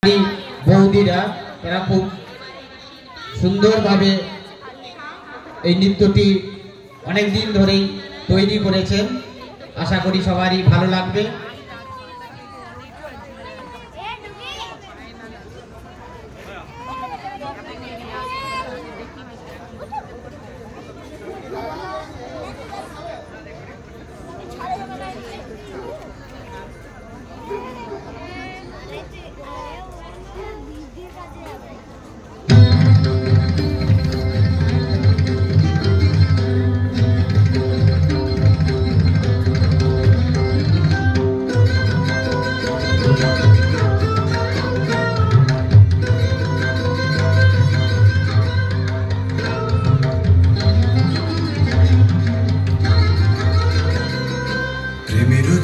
বৌদিরা তারা খুব সুন্দরভাবে এই নৃত্যটি অনেক দিন ধরেই তৈরি করেছেন। আশা করি সবারই ভালো লাগবে।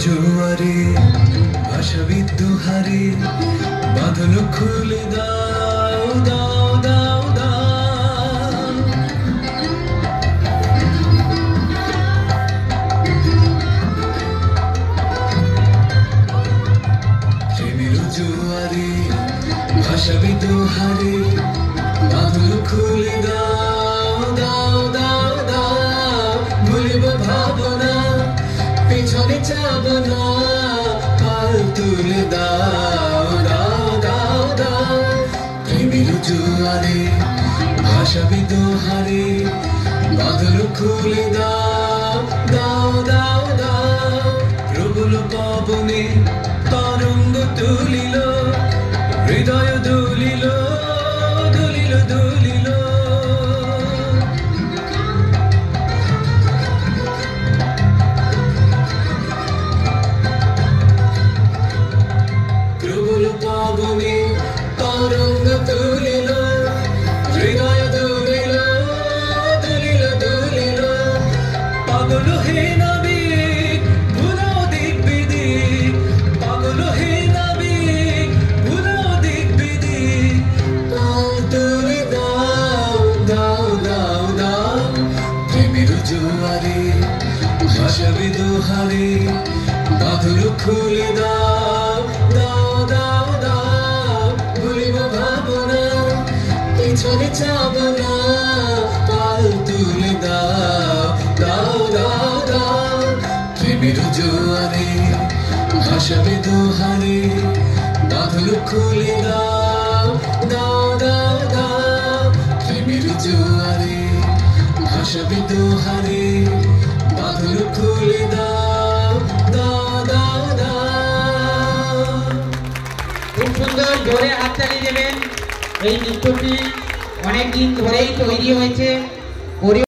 জোয়ারে ভাষা বিদ্যুহারে বাঁধন খুলে দাও দাও দাও দাও, প্রেমের জোয়ারে ভাষা বিদ্যুহারে বাঁধন খুলে দাও দাও দাও দাও, ভুলিব ভাবনা পিছনে যাব না, পাল তুলে দাও দাও দাও দাও, প্রেমের জোয়ারে ভাসাবি দোহারে বাঁধন খুলে দাও দাও দাও দাও, প্রবল পবনে তরঙ্গ তুলিল হৃদয় দুলিল দুলিল দুলিল, পবনে তরঙ্গ তুলিল হৃদয় দুলিল দুলিল দুলিল, পাগল হে নাবিক ভুলাও দিক বিদিক, পাগল হে নাবিক ভুলাও দিক বিদিক, পাল তুলে দাও দাও দাও দাও, প্রেমের জোয়ারে ভাসাবি দোহারে বাঁধন খুলে দাও দাও দাও দাও, ভুলিব ভাবনা পিছনে যাব না, পাল তুলে দাও দাও দাও দাও, প্রেমের জোয়ারে ভাসাবে দোহারে বাঁধন খুলে দাও দাও দাও দাও, প্রেমের জোয়ারে ভাসাবে দোহারে বাঁধন খুলে দাও দাও দাও দাও। খুব সুন্দর জোরে হাততালি দেবেন। এই নৃত্যটি অনেক দিন ধরেই তৈরি হয়েছে।